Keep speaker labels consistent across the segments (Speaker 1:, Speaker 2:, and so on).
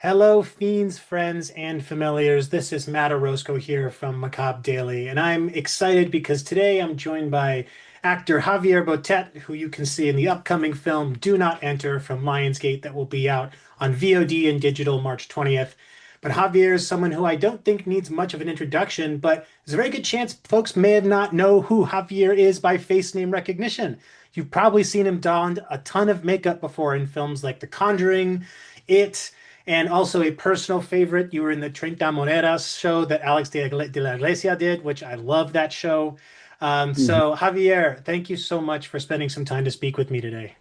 Speaker 1: Hello, fiends, friends, and familiars. This is Matt Orozco here from Macabre Daily, and I'm excited because today I'm joined by actor Javier Botet, who you can see in the upcoming film Do Not Enter from Lionsgate that will be out on VOD and digital March 20th. But Javier is someone who I don't think needs much of an introduction, but there's a very good chance folks may have not know who Javier is by face name recognition. You've probably seen him donned a ton of makeup before in films like The Conjuring, It, and also a personal favorite. You were in the Treinta Monedas show that Alex de la Iglesia did, which I love that show.
Speaker 2: Mhm.
Speaker 1: So Javier, thank you so much for spending some time to speak with me today.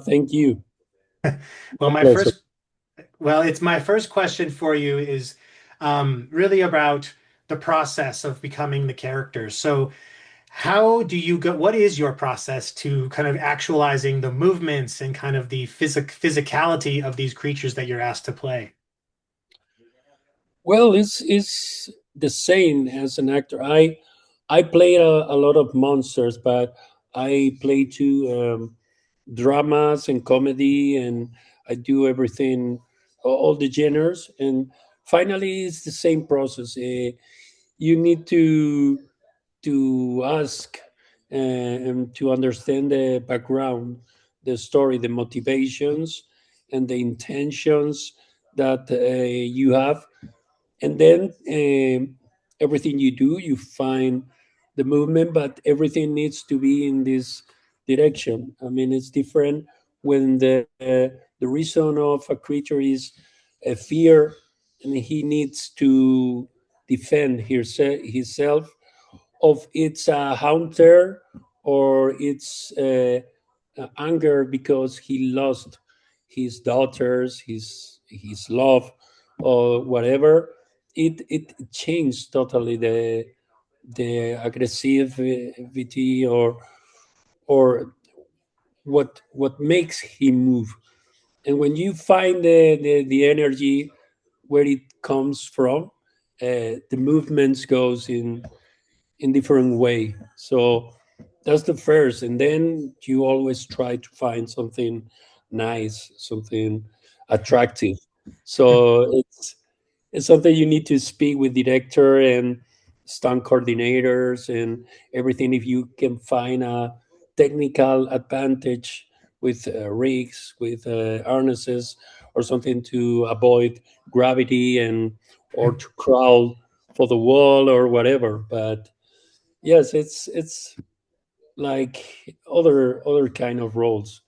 Speaker 2: Thank you.
Speaker 1: Well,
Speaker 2: My pleasure.
Speaker 1: it's my first question for you is really about the process of becoming the character. So how do you go, what is your process to kind of actualizing the movements and kind of the physicality of these creatures that you're asked to play?
Speaker 2: Well, it's the same as an actor. I played a lot of monsters, but I play too dramas and comedy, and I do everything, all the genres. And finally, it's the same process. You need to ask and to understand the background, the story, the motivations, and the intentions that you have, and then everything you do, you find the movement, but everything needs to be in this direction. I mean, it's different when the reason of a creature is a fear, and he needs to defend himself of its hunter, or its anger because he lost his daughters, his love, or whatever. It changed totally the aggressivity, or what makes him move. And when you find the energy where it comes from, the movements goes in different way. So that's the first, and then you always try to find something nice, something attractive. So it's something you need to speak with director and stunt coordinators and everything. If you can find a technical advantage with rigs, with harnesses, or something to avoid gravity, and or to crawl for the wall or whatever. But yes, it's like other kind of roles.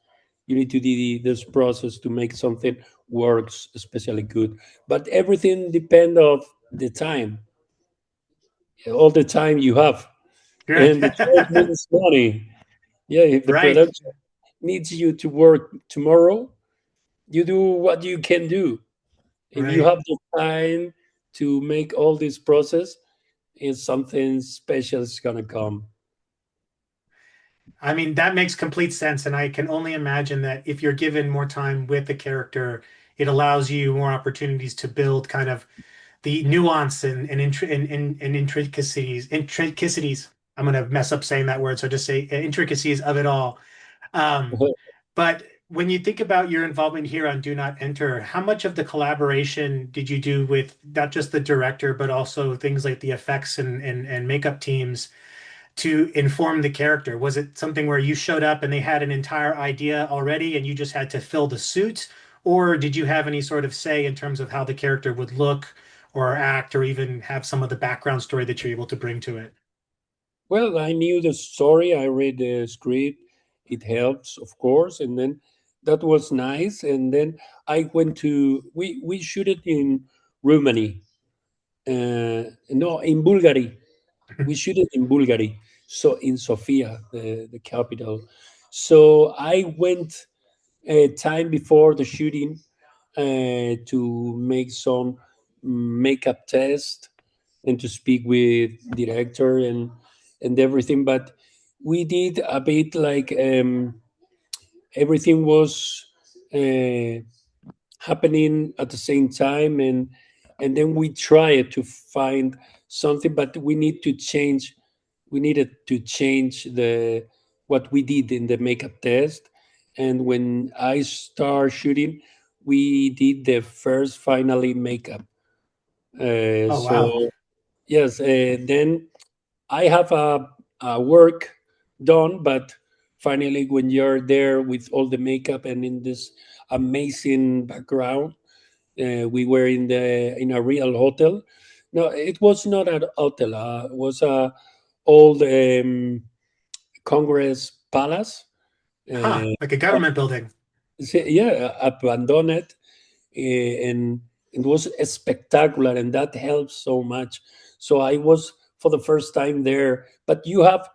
Speaker 2: You need to do this process to make something works especially good. But everything depend of the time, all the time you have,
Speaker 1: Good.
Speaker 2: and the time means money. Yeah, if the
Speaker 1: Right.
Speaker 2: production needs you to work tomorrow, you do what you can do. If you
Speaker 1: Right.
Speaker 2: have the time to make all this process, it's something special is gonna come.
Speaker 1: I mean, that makes complete sense. And I can only imagine that if you're given more time with the character, it allows you more opportunities to build kind of the nuance and intricacies. I'm going to mess up saying that word. So just say intricacies of it all. Um, but when you think about your involvement here on Do Not Enter, how much of the collaboration did you do with not just the director, but also things like the effects and makeup teams to inform the character? Was it something where you showed up and they had an entire idea already and you just had to fill the suit? Or did you have any sort of say in terms of how the character would look or act or even have some of the background story that you're able to bring to it?
Speaker 2: Well, I knew the story. I read the script. It helps, of course, and then that was nice. And then I went to we shoot it in Romania. No, in Bulgaria. We shoot it in Bulgaria. So in Sofia, the capital. So I went time before the shooting to make some makeup test and to speak with director and everything. But we did a bit like everything was uh, happening at the same time, and then we tried to find something, but we needed to change the what we did in the makeup test. And when I start shooting, we did the first finally makeup.
Speaker 1: Oh, wow.
Speaker 2: So yes, then I have a work done, but finally, when you're there with all the makeup and in this amazing background, we were in a real hotel. No, it was not an hotel. It was a old Congress palace.
Speaker 1: Huh.
Speaker 2: Uh,
Speaker 1: Like a government building.
Speaker 2: yeah, abandoned, and it was spectacular, and that helps so much. So I was for the first time there, but you have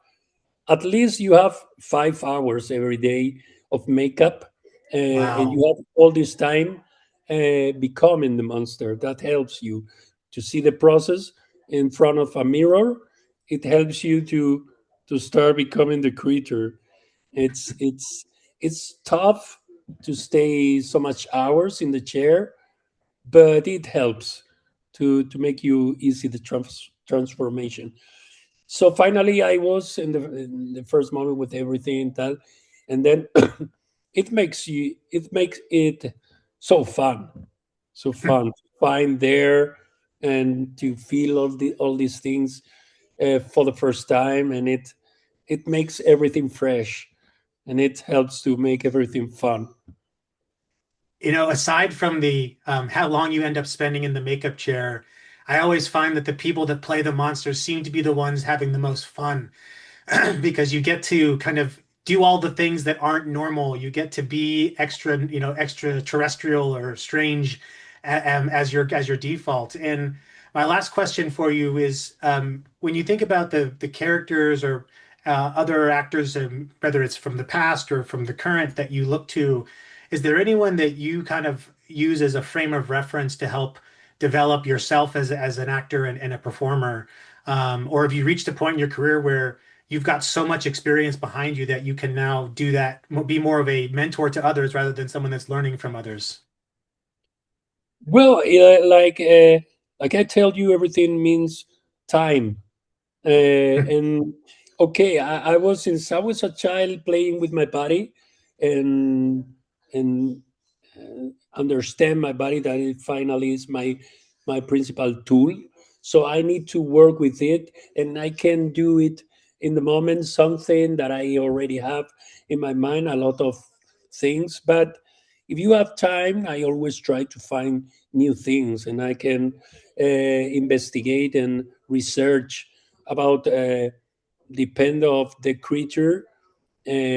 Speaker 2: at least you have 5 hours every day of makeup, and
Speaker 1: Wow.
Speaker 2: you have all this time becoming the monster. That helps you to see the process in front of a mirror. It helps you to start becoming the creature. It's tough to stay so much hours in the chair, but it helps to make you easy the transformation. So finally, I was in the first moment with everything that, and then it makes it so fun to find there and to feel all these things for the first time, and it makes everything fresh, and it helps to make everything fun.
Speaker 1: Aside from the how long you end up spending in the makeup chair, I always find that the people that play the monsters seem to be the ones having the most fun. Because you get to kind of do all the things that aren't normal. You get to be extra, extraterrestrial or strange as your default. And my last question for you is, when you think about the characters or other actors, whether it's from the past or from the current that you look to, is there anyone that you kind of use as a frame of reference to help develop yourself as an actor and a performer? Or have you reached a point in your career where you've got so much experience behind you that you can now do that, be more of a mentor to others rather than someone that's learning from others?
Speaker 2: Well, like I tell you, everything means time. And okay, I was since I was a child playing with my body, and and understand my body that it finally is my principal tool. So I need to work with it, and I can do it in the moment. Something that I already have in my mind, a lot of things. But if you have time, I always try to find new things, and I can investigate and research about depend of the creature.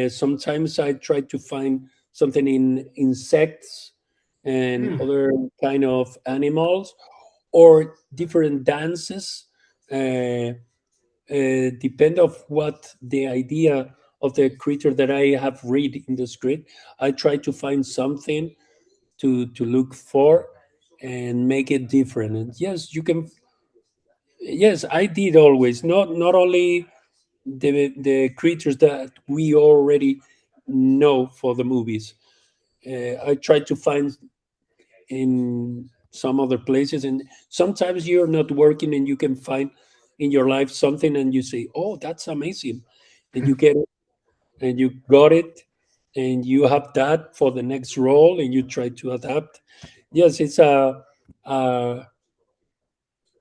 Speaker 2: Sometimes I try to find something in insects and
Speaker 1: Hmm.
Speaker 2: other kind of animals or different dances. Uh, depend of what the idea of the creature that I have read in the script. I try to find something to look for and make it different. And yes, you can. Yes, I did always. Not only the creatures that we already know for the movies. I try to find in some other places, and sometimes you're not working, and you can find in your life something, and you say, "Oh, that's amazing," and you get it, and you got it, and you have that for the next role, and you try to adapt. Yes, it's a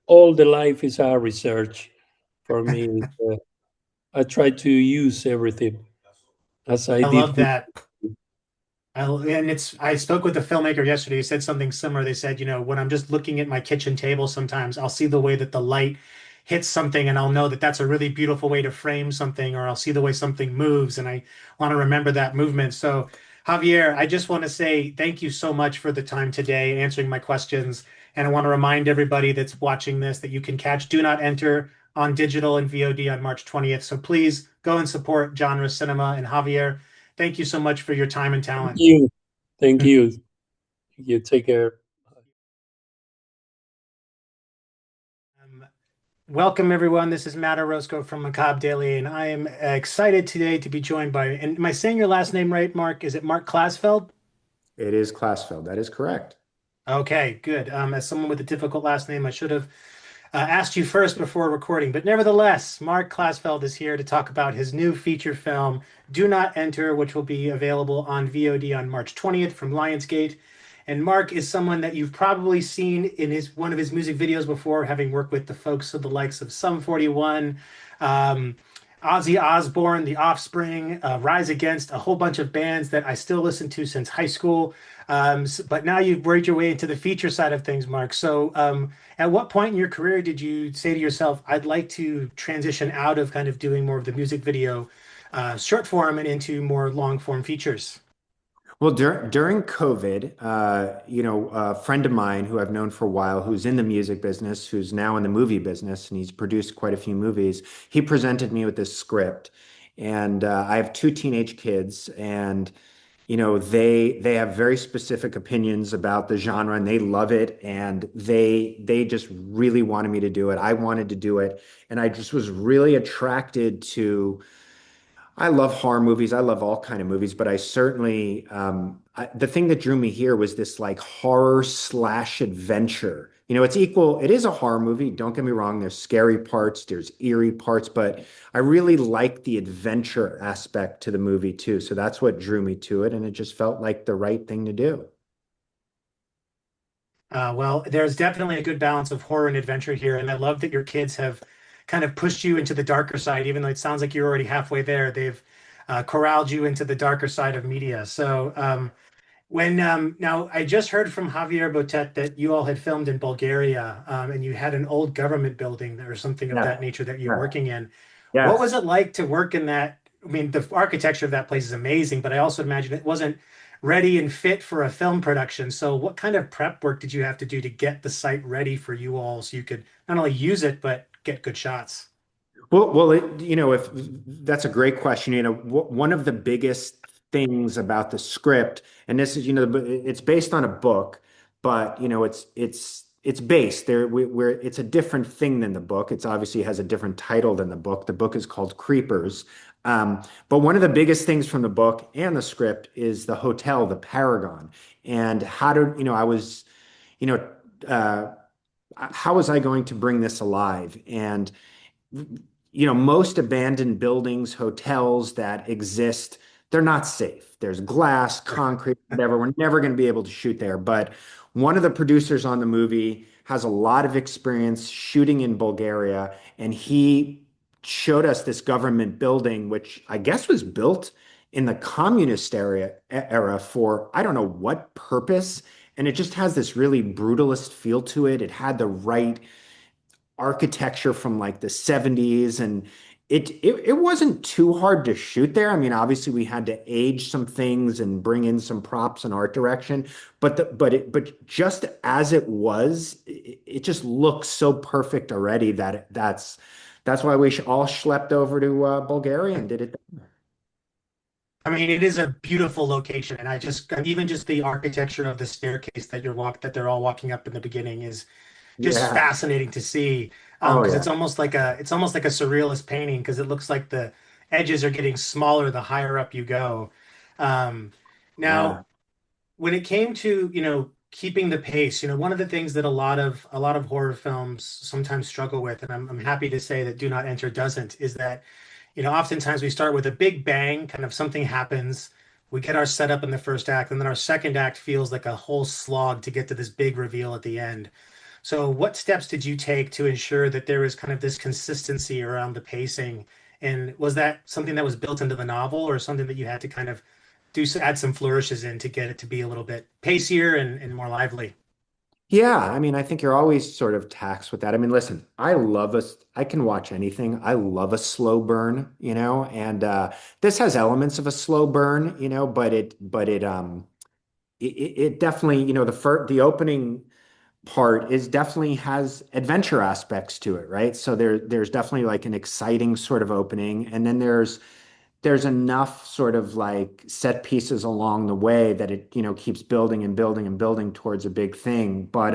Speaker 2: all the life is a research for me. I try to use everything as I
Speaker 1: I
Speaker 2: did
Speaker 1: love
Speaker 2: with.
Speaker 1: that. I spoke with a filmmaker yesterday who said something similar. They said, when I'm just looking at my kitchen table, sometimes I'll see the way that the light hits something and I'll know that that's a really beautiful way to frame something, or I'll see the way something moves and I want to remember that movement. So, Javier, I just want to say thank you so much for the time today and answering my questions. And I want to remind everybody that's watching this that you can catch Do Not Enter on digital and VOD on March 20th. So please go and support genre cinema. And Javier, thank you so much for your time and
Speaker 2: Thank
Speaker 1: talent.
Speaker 2: you. Thank you. You take care.
Speaker 1: Um, Welcome, everyone. This is Matt Orozco from Macabre Daily, and I am excited today to be joined by, and am I saying your last name right, Mark? Is it Marc Klasfeld?
Speaker 3: It is Klasfeld. That is correct.
Speaker 1: Okay, good. As someone with a difficult last name, I should have asked you first before recording, but nevertheless, Marc Klasfeld is here to talk about his new feature film, Do Not Enter, which will be available on VOD on March 20th from Lionsgate. And Marc is someone that you've probably seen in his one of his music videos before, having worked with the folks of the likes of Sum 41, um, Ozzy Osbourne, The Offspring, Rise Against, a whole bunch of bands that I still listen to since high school. But now you've worked your way into the feature side of things, Marc. So, at what point in your career did you say to yourself, I'd like to transition out of kind of doing more of the music video, short form and into more long form features?
Speaker 3: Well, during COVID, a friend of mine who I've known for a while, who's in the music business, who's now in the movie business, and he's produced quite a few movies, he presented me with this script. And I have two teenage kids, and they have very specific opinions about the genre, and they love it, and they just really wanted me to do it. I wanted to do it, and I just was really attracted to. I love horror movies. I love all kind of movies, but I certainly the thing that drew me here was this like horror slash adventure. It's equal. It is a horror movie. Don't get me wrong. There's scary parts, there's eerie parts, but I really like the adventure aspect to the movie too. So that's what drew me to it, and it just felt like the right thing to do.
Speaker 1: Well, there's definitely a good balance of horror and adventure here, and I love that your kids have kind of pushed you into the darker side, even though it sounds like you're already halfway there. They've corralled you into the darker side of media. So, when now I just heard from Javier Botet that you all had filmed in Bulgaria, and you had an old government building or something of
Speaker 3: Yeah.
Speaker 1: that nature that you're
Speaker 3: Yeah.
Speaker 1: working in. What was
Speaker 3: Yes.
Speaker 1: it like to work in that? I mean, the architecture of that place is amazing, but I also imagine it wasn't ready and fit for a film production. So what kind of prep work did you have to do to get the site ready for you all so you could not only use it, but get good shots?
Speaker 3: If that's a great question. One of the biggest things about the script, and this is, it's based on a book, but it's based there. Where it's a different thing than the book. It's obviously has a different title than the book. The book is called Creepers. But one of the biggest things from the book and the script is the hotel, the Paragon, and I was, you know, uh, how was I going to bring this alive? And most abandoned buildings, hotels that exist, they're not safe. There's glass, concrete, whatever. We're never going to be able to shoot there. But one of the producers on the movie has a lot of experience shooting in Bulgaria, and he showed us this government building, which I guess was built in the communist era for I don't know what purpose. And it just has this really brutalist feel to it. It had the right architecture from like the 70s, and it wasn't too hard to shoot there. I mean, obviously we had to age some things and bring in some props and art direction, but just as it was, it just looks so perfect already that that's why we all schlepped over to Bulgaria and did it.
Speaker 1: I mean, it is a beautiful location, and even just the architecture of the staircase that they're all walking up in the beginning is just
Speaker 3: Yeah.
Speaker 1: fascinating to see.
Speaker 3: Oh
Speaker 1: Because
Speaker 3: yeah.
Speaker 1: it's almost like a surrealist painting because it looks like the edges are getting smaller the higher up you go. Um, now,
Speaker 3: Yeah.
Speaker 1: when it came to, keeping the pace, one of the things that a lot of horror films sometimes struggle with, and I'm happy to say that Do Not Enter doesn't, is that, oftentimes we start with a big bang, kind of something happens, we get our setup in the first act, and then our second act feels like a whole slog to get to this big reveal at the end. So, what steps did you take to ensure that there was kind of this consistency around the pacing? And was that something that was built into the novel, or something that you had to kind of add some flourishes in to get it to be a little bit pacier and more lively?
Speaker 3: Yeah, I mean, I think you're always sort of taxed with that. I mean, listen, I can watch anything. I love a slow burn, and this has elements of a slow burn, but it definitely, the opening part is definitely has adventure aspects to it, right? So there's definitely like an exciting sort of opening, and then there's enough sort of like set pieces along the way that it, keeps building and building and building towards a big thing. But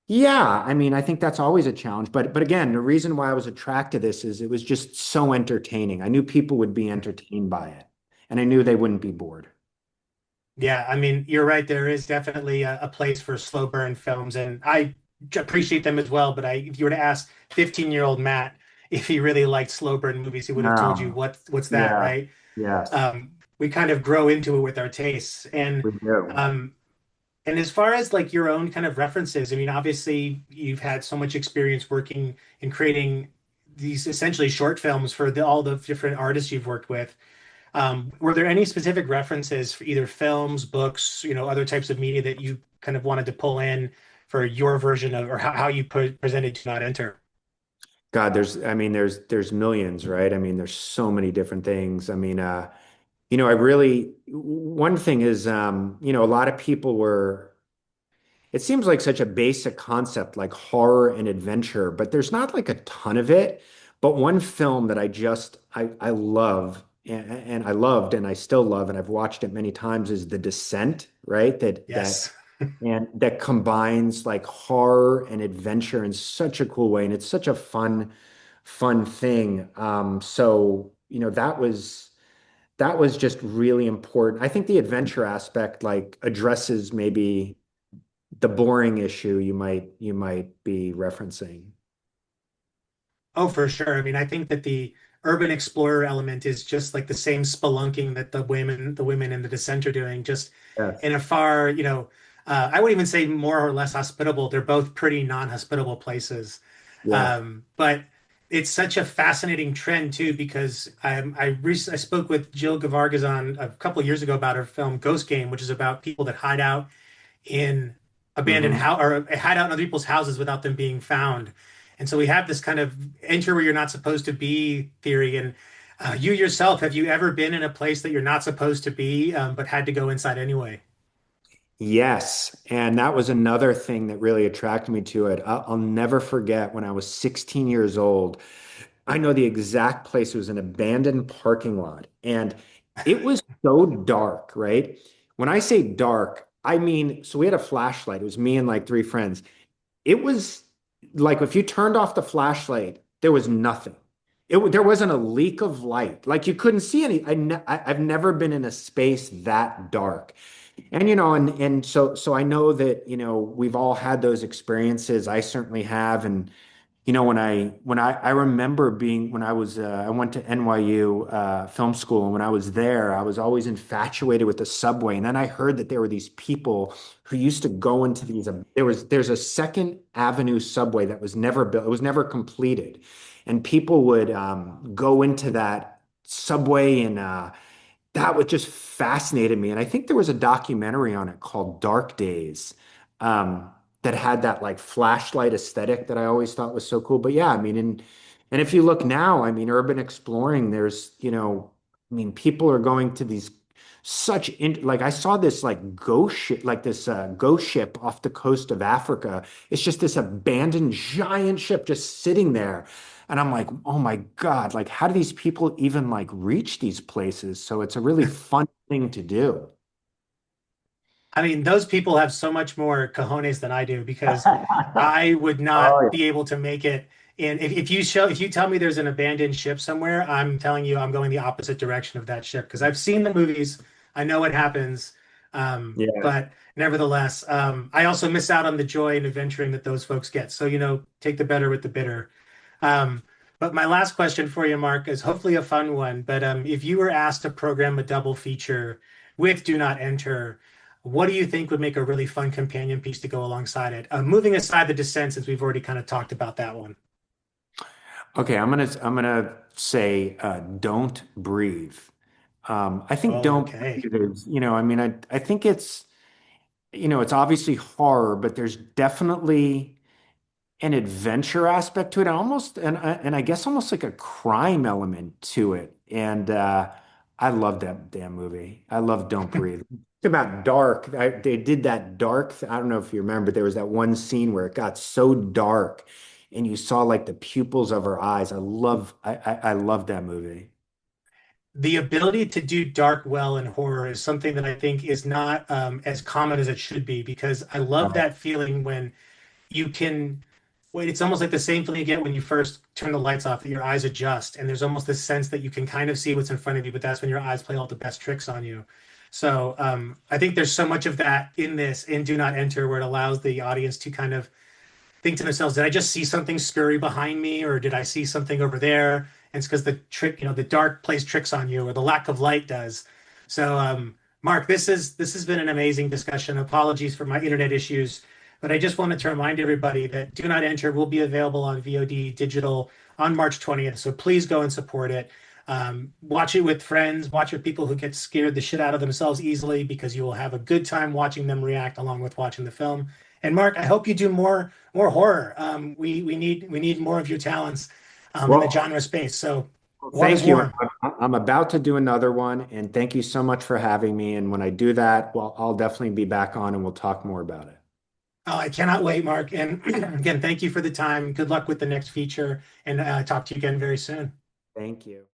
Speaker 3: yeah, I mean, I think that's always a challenge. But again, the reason why I was attracted to this is it was just so entertaining. I knew people would be entertained by it, and I knew they wouldn't be bored.
Speaker 1: Yeah, I mean, you're right. There is definitely a place for slow burn films, and I appreciate them as well. But if you were to ask 15-year-old Matt if he really liked slow burn movies, he would have told you
Speaker 3: No.
Speaker 1: what's that,
Speaker 3: Yeah.
Speaker 1: right?
Speaker 3: Yes.
Speaker 1: We kind of grow into it with our tastes, and
Speaker 3: We do.
Speaker 1: um, And as far as like your own kind of references, I mean, obviously you've had so much experience working and creating these essentially short films for all the different artists you've worked with. Were there any specific references for either films, books, other types of media that you kind of wanted to pull in for your version of, or how you presented Do Not Enter?
Speaker 3: God, I mean, there's millions, right? I mean, there's so many different things. I mean, one thing is, a lot of people it seems like such a basic concept like horror and adventure, but there's not like a ton of it. But one film that I love and I loved and I still love and I've watched it many times is The Descent, right?
Speaker 1: Yes.
Speaker 3: That combines like horror and adventure in such a cool way. And it's such a fun thing. That was just really important. I think the adventure aspect like addresses maybe the boring issue you might be referencing.
Speaker 1: Oh, for sure. I mean, I think that the urban explorer element is just like the same spelunking that the women in the Descent are doing, just
Speaker 3: Yes.
Speaker 1: in a far, I would even say more or less hospitable. They're both pretty non-hospitable places.
Speaker 3: Yeah.
Speaker 1: But it's such a fascinating trend too, because I spoke with Jill Gavargazan a couple of years ago about her film Ghost Game, which is about people that hide out in abandoned
Speaker 3: Hmm.
Speaker 1: house or hide out in other people's houses without them being found. And so we have this kind of enter where you're not supposed to be theory. And you yourself, have you ever been in a place that you're not supposed to be, but had to go inside anyway?
Speaker 3: Yes. And that was another thing that really attracted me to it. I'll never forget when I was 16 years old. I know the exact place. It was an abandoned parking lot. And it was so dark, right? When I say dark, I mean, so we had a flashlight. It was me and like three friends. It was like if you turned off the flashlight, there was nothing. There wasn't a leak of light. Like you couldn't see any. I've never been in a space that dark. And and so I know that, we've all had those experiences. I certainly have. And I remember being when I went to NYU film school, and when I was there, I was always infatuated with the subway. And then I heard that there were these people who used to go into there's a Second Avenue subway that was never built, it was never completed, and people would go into that subway, and that was just fascinated me. And I think there was a documentary on it called Dark Days, um, that had that like flashlight aesthetic that I always thought was so cool. But yeah, I mean, and if you look now, I mean, urban exploring, I mean, people are going to these like I saw this like ghost ship off the coast of Africa. It's just this abandoned giant ship just sitting there. And I'm like, oh my God, like how do these people even like reach these places? So it's a really fun thing to do.
Speaker 1: I mean, those people have so much more cojones than I do because I would
Speaker 3: Oh,
Speaker 1: not
Speaker 3: yeah.
Speaker 1: be able to make it. And if you tell me there's an abandoned ship somewhere, I'm telling you I'm going the opposite direction of that ship because I've seen the movies. I know what happens.
Speaker 3: Yeah.
Speaker 1: But nevertheless, I also miss out on the joy and adventuring that those folks get. So, take the better with the bitter. Um, but my last question for you, Mark, is hopefully a fun one. But if you were asked to program a double feature with Do Not Enter, what do you think would make a really fun companion piece to go alongside it? Moving aside the Descent, since we've already kind of talked about that one.
Speaker 3: Okay, I'm gonna say don't breathe. I think
Speaker 1: Oh,
Speaker 3: don't
Speaker 1: okay.
Speaker 3: breathe is, I mean, I think it's obviously horror, but there's definitely an adventure aspect to it, and I guess almost like a crime element to it. And I love that damn movie. I love Don't Breathe. It's about dark. They did that dark. I don't know if you remember, there was that one scene where it got so dark, and you saw like the pupils of her eyes. I love that movie.
Speaker 1: The ability to do dark well in horror is something that I think is not as common as it should be because I love
Speaker 3: Right.
Speaker 1: that feeling when you can wait, it's almost like the same feeling you get when you first turn the lights off, that your eyes adjust, and there's almost this sense that you can kind of see what's in front of you, but that's when your eyes play all the best tricks on you. So I think there's so much of that in this, in Do Not Enter, where it allows the audience to kind of think to themselves, did I just see something scurry behind me, or did I see something over there? And it's because the trick, the dark plays tricks on you, or the lack of light does. So Mark, this has been an amazing discussion. Apologies for my internet issues, but I just wanted to remind everybody that Do Not Enter will be available on VOD digital on March 20th. So please go and support it. Watch it with friends, watch it with people who get scared the shit out of themselves easily, because you will have a good time watching them react along with watching the film. And Mark, I hope you do more horror. We need more of your talents in the
Speaker 3: Well,
Speaker 1: genre space. So water's
Speaker 3: thank you.
Speaker 1: warm.
Speaker 3: I'm about to do another one, and thank you so much for having me. And when I do that, well, I'll definitely be back on and we'll talk more about it.
Speaker 1: Oh, I cannot wait, Mark. And again, thank you for the time. Good luck with the next feature, and talk to you again very soon.
Speaker 3: Thank you.